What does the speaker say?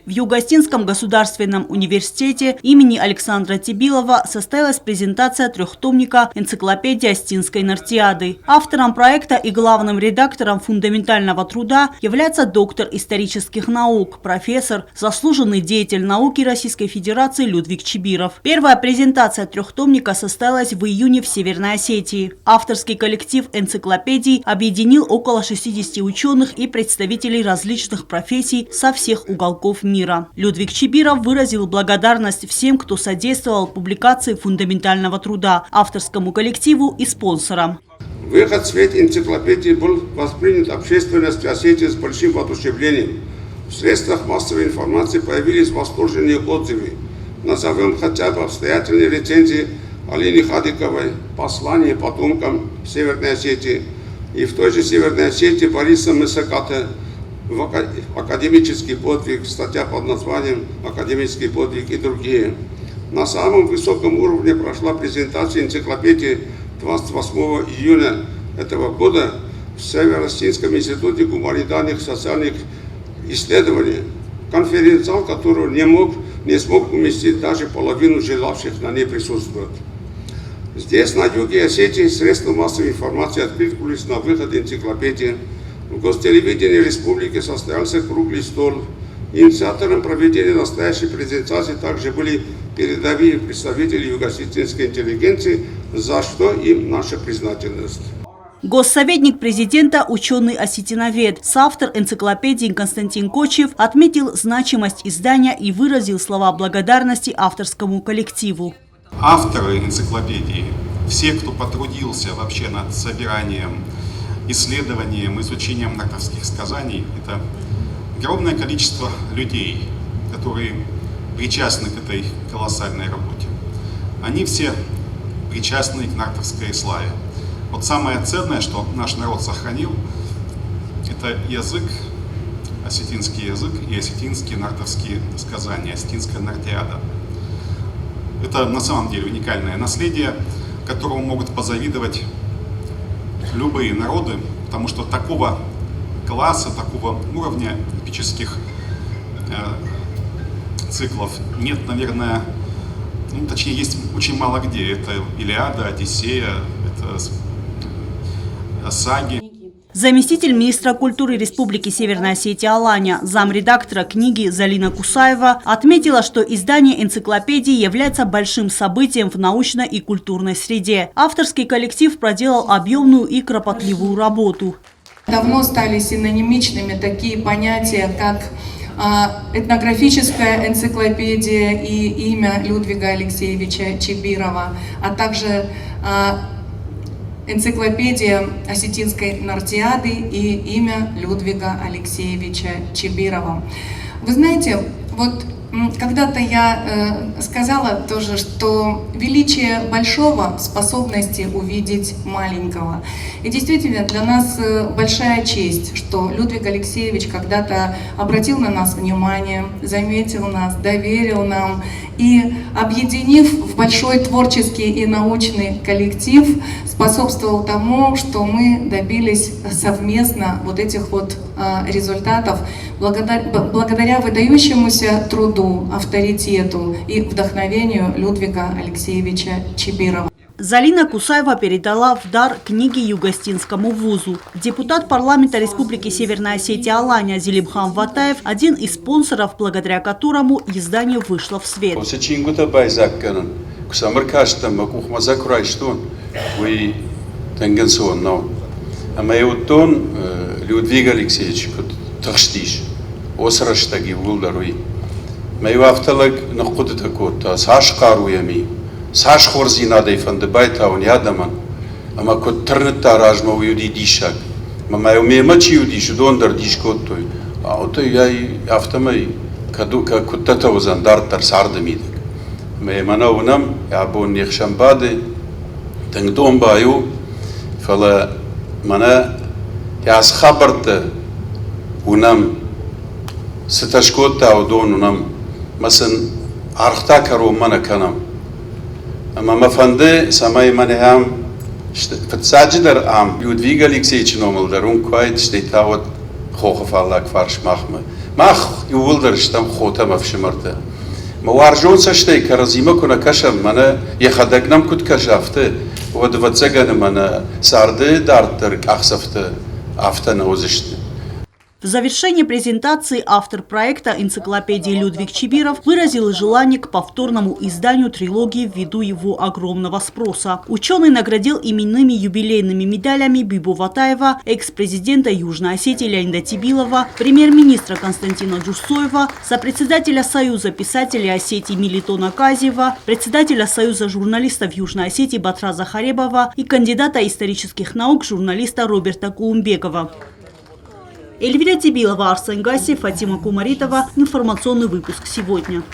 В Юго-Остинском государственном университете имени Александра Тибилова состоялась презентация трехтомника энциклопедии Остинской нартиады. Автором проекта и главным редактором фундаментального труда является доктор исторических наук, профессор, заслуженный деятель науки Российской Федерации Людвиг Чибиров. Первая презентация трехтомника состоялась в июне в Северной Осетии. Авторский коллектив энциклопедий объединил около 60 ученых и представителей различных профессий со всех уголков мира. Людвиг Чибиров выразил благодарность всем, кто содействовал публикации фундаментального труда, авторскому коллективу и спонсорам. Выход в свет энциклопедии был воспринят общественностью Осетии с большим воодушевлением. В средствах массовой информации появились восторженные отзывы. Назовем хотя бы обстоятельные рецензии Алины Хадыковой «Послание потомкам Северной Осетии» и в той же Северной Осетии Бориса Мысаката «Академический подвиг», статья под названием «Академический подвиг» и другие. На самом высоком уровне прошла презентация энциклопедии 28 июня этого года в Северо-Остинском институте гуманитарных и социальных исследований, конференц-зал которого не смог уместить даже половину желавших на ней присутствовать. Здесь, на юге Осетии, средства массовой информации откликнулись на выход энциклопедии. В Гостелевидении республики состоялся круглый стол. Инициатором проведения настоящей презентации также были передовые представители юго-осетинской интеллигенции, за что им наша признательность. Госсоветник президента, ученый-осетиновед, соавтор энциклопедии Константин Кочев отметил значимость издания и выразил слова благодарности авторскому коллективу. Авторы энциклопедии, все, кто потрудился вообще над собиранием, исследованием, изучением нартовских сказаний, это огромное количество людей, которые причастны к этой колоссальной работе. Они все причастны к нартовской славе. Вот самое ценное, что наш народ сохранил, это язык, осетинский язык и осетинские нартовские сказания, осетинская нартиада. Это на самом деле уникальное наследие, которому могут позавидовать любые народы, потому что такого класса, такого уровня эпических циклов нет, наверное, точнее, есть очень мало где. Это Илиада, Одиссея, это саги. Заместитель министра культуры Республики Северная Осетия Аланя, замредактора книги Залина Кусаева отметила, что издание энциклопедии является большим событием в научной и культурной среде. Авторский коллектив проделал объемную и кропотливую работу. Давно стали синонимичными такие понятия, как этнографическая энциклопедия и имя Людвига Алексеевича Чибирова, а также энциклопедия осетинской нартиады и имя Людвига Алексеевича Чибирова. Вы знаете, вот когда-то я сказала тоже, что величие большого в способности увидеть маленького. И действительно, для нас большая честь, что Людвиг Алексеевич когда-то обратил на нас внимание, заметил нас, доверил нам и, объединив в большой творческий и научный коллектив, способствовал тому, что мы добились совместно вот этих вот результатов благодаря выдающемуся труду, авторитету и вдохновению Людвига Алексеевича Чибирова. Залина Кусаева передала в дар книги Юго-Остинскому вузу. Депутат парламента Республики Северная Осетия Аланя Зелимхан Ватаев – один из спонсоров, благодаря которому издание вышло в свет. Людвиг Алексеевич тахштиш осраштаги вулдаруи мейвафталак нахудатакота сашкаруями сашхорзинадей фандебайтаун ядаман ама коттернта ражмау юдидишак мамайумемачи юдиш дондар дишкоттой а ото яй автомай кадука коттата зандар сардамидак мейманаунам ябон нехшамбаде тангдом баю фала мана яс хабарта унам ستشكوتا ودون ونم مثلا عرقتا كرو منا كنم أما مفندي سماي منهم فتساجدر عم Людвиг Алексеевич номер дарун квайт штейтават хохофаллак фарш махме Мах и улдерш там хотам авшимарта. موارجون سشته كرزيمة كنا كشم منا يخدقنام كت كشافته ودفتزجن منا سارده دارترك أخسفته أفتنا وزشته. В завершении презентации автор проекта энциклопедии Людвиг Чибиров выразил желание к повторному изданию трилогии ввиду его огромного спроса. Ученый наградил именными юбилейными медалями Бибу Ватаева, экс-президента Южной Осетии Леонида Тебилова, премьер-министра Константина Джусоева, сопредседателя Союза писателей Осетии Мелитона Казиева, председателя Союза журналистов Южной Осетии Батраза Харебова и кандидата исторических наук журналиста Роберта Кулумбекова. Эльвира Тебилова, Арсен Гасиев, Фатима Кумаритова. Информационный выпуск сегодня.